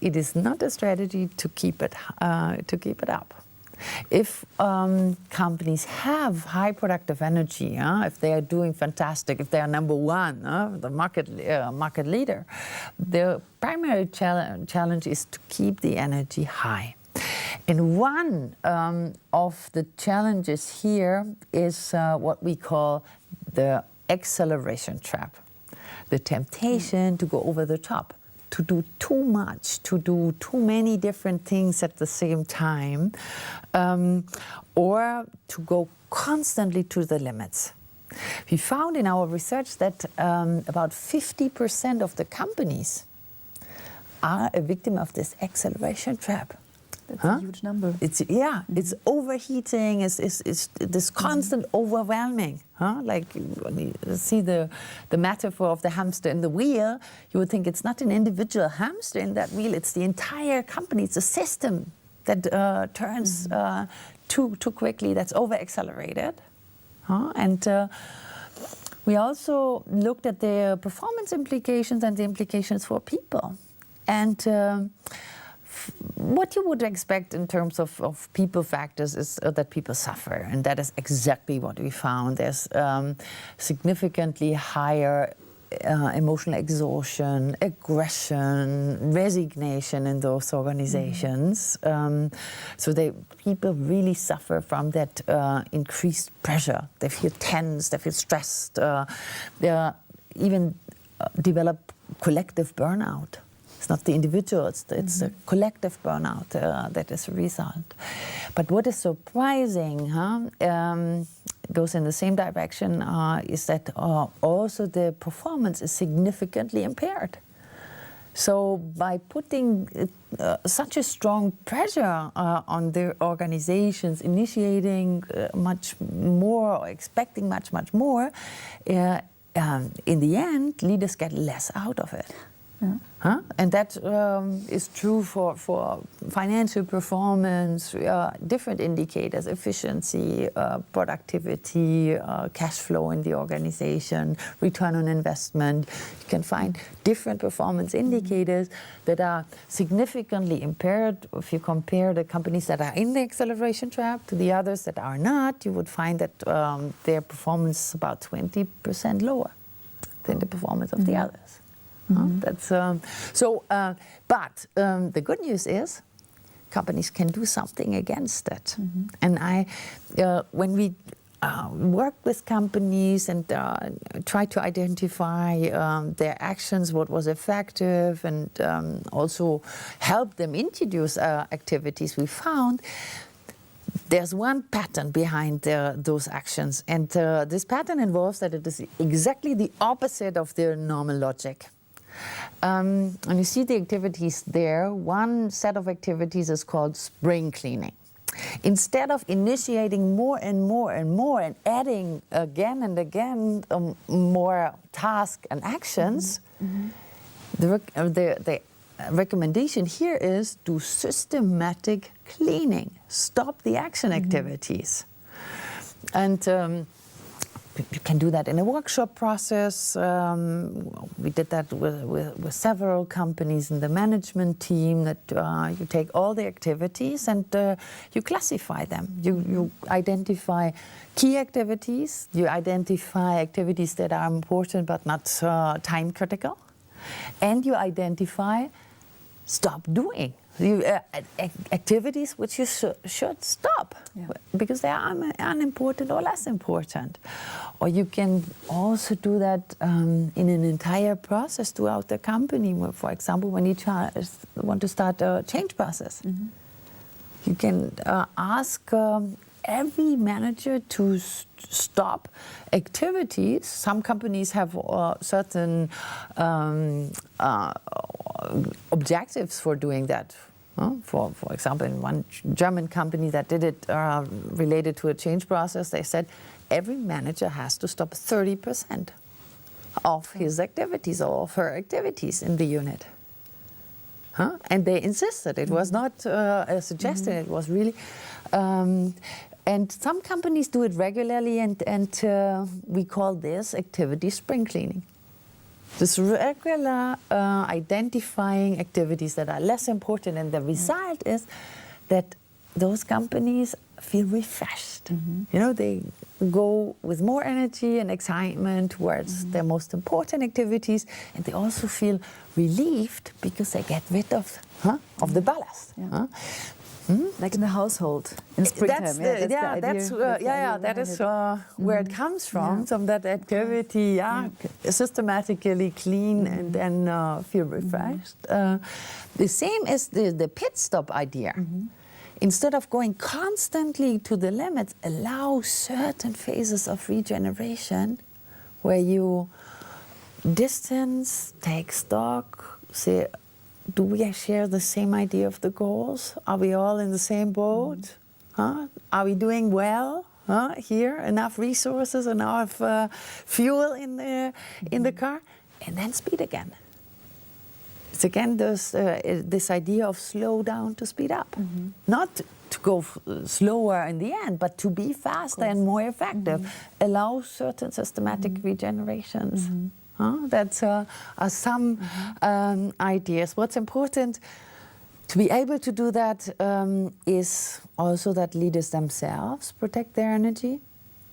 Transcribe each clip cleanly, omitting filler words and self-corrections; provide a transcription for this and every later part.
it is not a strategy to keep it up. If companies have high productive energy, if they are doing fantastic, if they are number one, the market leader, the primary challenge is to keep the energy high. And one of the challenges here is what we call the acceleration trap, the temptation to go over the top, to do too much, to do too many different things at the same time, or to go constantly to the limits. We found in our research that about 50% of the companies are a victim of this acceleration trap. That's a huge number. It's it's overheating. It's this constant overwhelming. Like when you see the metaphor of the hamster in the wheel, you would think it's not an individual hamster in that wheel. It's the entire company. It's a system that turns too quickly. That's over accelerated. And we also looked at the performance implications and the implications for people. And what you would expect in terms of people factors is that people suffer, and that is exactly what we found. There's significantly higher emotional exhaustion, aggression, resignation in those organizations. So people really suffer from that increased pressure. They feel tense, they feel stressed, they even develop collective burnout. It's not the individual, it's the collective burnout that is a result. But what is surprising, goes in the same direction, is that also the performance is significantly impaired. So by putting such a strong pressure on the organizations, initiating much more, or expecting much more, in the end, leaders get less out of it. And that is true for financial performance, different indicators, efficiency, productivity, cash flow in the organization, return on investment. You can find different performance indicators that are significantly impaired. If you compare the companies that are in the acceleration trap to the others that are not, you would find that their performance is about 20% lower than the performance of the others. That's but the good news is companies can do something against it. And when we work with companies and try to identify their actions, what was effective, and also help them introduce activities, we found there's one pattern behind those actions, and this pattern involves that it is exactly the opposite of their normal logic. And you see the activities there. One set of activities is called spring cleaning. Instead of initiating more and more and more and adding again and again more tasks and actions, the recommendation here is do systematic cleaning. Stop the action activities. And you can do that in a workshop process. We did that with several companies in the management team, that you take all the activities and you classify them. You identify key activities, you identify activities that are important but not time critical, and you identify stop doing. Activities which you should stop because they are unimportant or less important. Or you can also do that in an entire process throughout the company. For example, when you want to start a change process, you can ask every manager to stop activities. Some companies have certain objectives for doing that. For example, in one German company that did it related to a change process, they said every manager has to stop 30% of his activities or of her activities in the unit. And they insisted. It was not a suggestion, it was really... and some companies do it regularly, and we call this activity spring cleaning. This regular identifying activities that are less important, and the result is that those companies feel refreshed. You know, they go with more energy and excitement towards their most important activities, and they also feel relieved because they get rid of the ballast. Like in the household in springtime. That is where it comes from. Some of that activity, systematically clean and then feel refreshed. The same as the pit stop idea. Instead of going constantly to the limits, allow certain phases of regeneration where you distance, take stock, say, do we share the same idea of the goals? Are we all in the same boat? Are we doing well here? Enough resources, enough fuel in the car? And then speed again. It's again this idea of slow down to speed up. Not to go slower in the end, but to be faster and more effective. Allow certain systematic regenerations. That's are some ideas. What's important to be able to do that is also that leaders themselves protect their energy.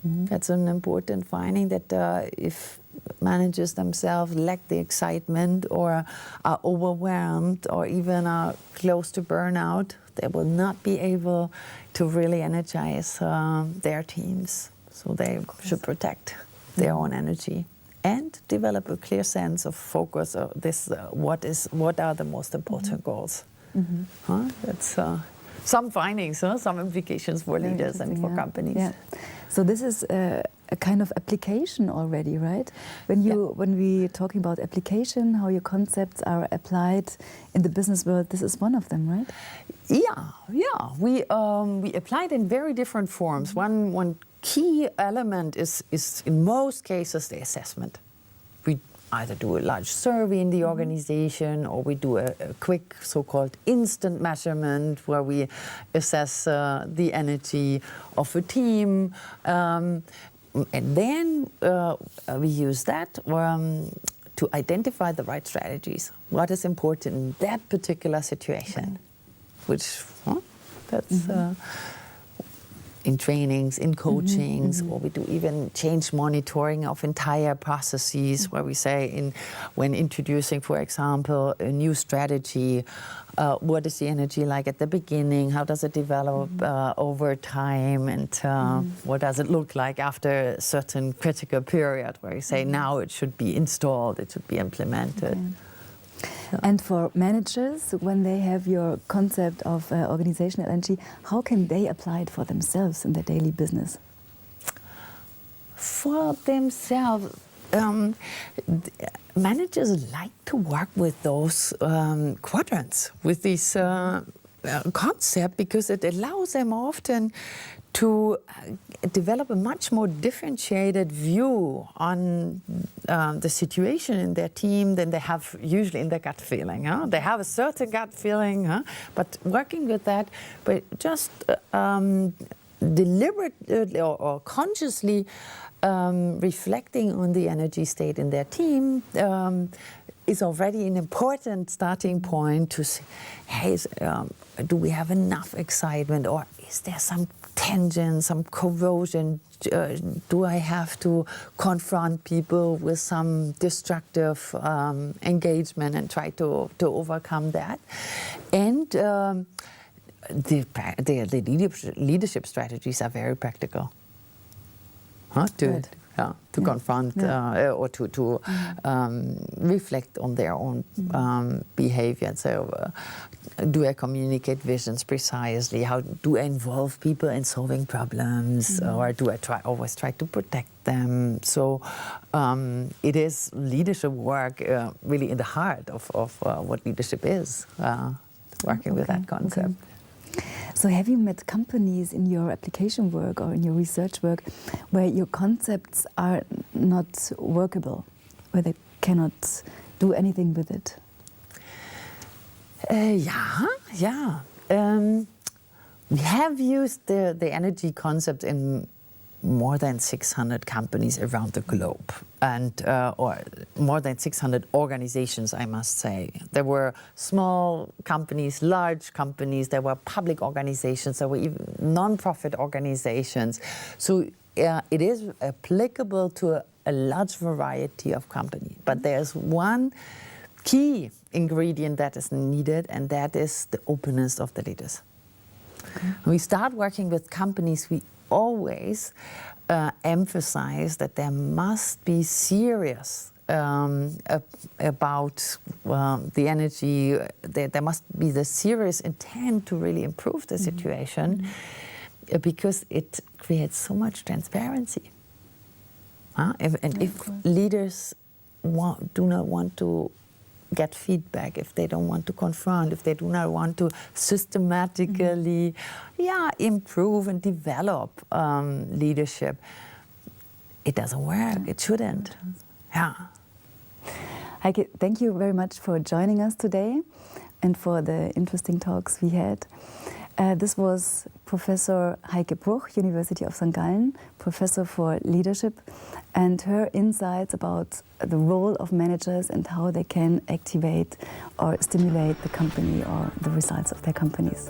That's an important finding, that if managers themselves lack the excitement or are overwhelmed or even are close to burnout, they will not be able to really energize their teams. So they should protect their own energy and develop a clear sense of focus of this. What are the most important goals? That's some findings, some implications for leaders and for companies. Yeah. So this is a kind of application already, right? When we talking about application, how your concepts are applied in the business world, this is one of them, right? Yeah. We applied in very different forms. One key element is in most cases the assessment. We either do a large survey in the organization, or we do a quick so-called instant measurement where we assess the energy of a team. And then we use that to identify the right strategies. What is important in that particular situation? Which, that's in trainings, in coachings, or we do even change monitoring of entire processes where we say when introducing, for example, a new strategy, what is the energy like at the beginning? How does it develop over time? And what does it look like after a certain critical period where you say now it should be installed, it should be implemented? And for managers, when they have your concept of organizational energy, how can they apply it for themselves in their daily business? For themselves, managers like to work with those quadrants, with this concept, because it allows them often to develop a much more differentiated view on the situation in their team than they have usually in their gut feeling. They have a certain gut feeling, but working with that, but just deliberately or consciously reflecting on the energy state in their team is already an important starting point to say, hey, do we have enough excitement, or is there some tension, some corrosion? Do I have to confront people with some destructive engagement and try to overcome that? And the leadership strategies are very practical. To confront or to reflect on their own behavior. So, do I communicate visions precisely? How do I involve people in solving problems, or do I always try to protect them? So, it is leadership work really in the heart of what leadership is. Working with that concept. So have you met companies in your application work or in your research work where your concepts are not workable, where they cannot do anything with it? We have used the energy concept in more than 600 companies around the globe, and or more than 600 organizations, I must say. There were small companies, large companies, there were public organizations, there were even non-profit organizations. So it is applicable to a large variety of companies. But there's one key ingredient that is needed, and that is the openness of the leaders. Okay. When we start working with companies, we always emphasize that there must be serious about the energy. There must be the serious intent to really improve the situation, because it creates so much transparency. If leaders do not want to get feedback, if they don't want to confront, if they do not want to systematically improve and develop leadership, it doesn't work. It shouldn't. Yeah. Heike, thank you very much for joining us today and for the interesting talks we had. This was Professor Heike Bruch, University of St. Gallen, Professor for Leadership, and her insights about the role of managers and how they can activate or stimulate the company or the results of their companies.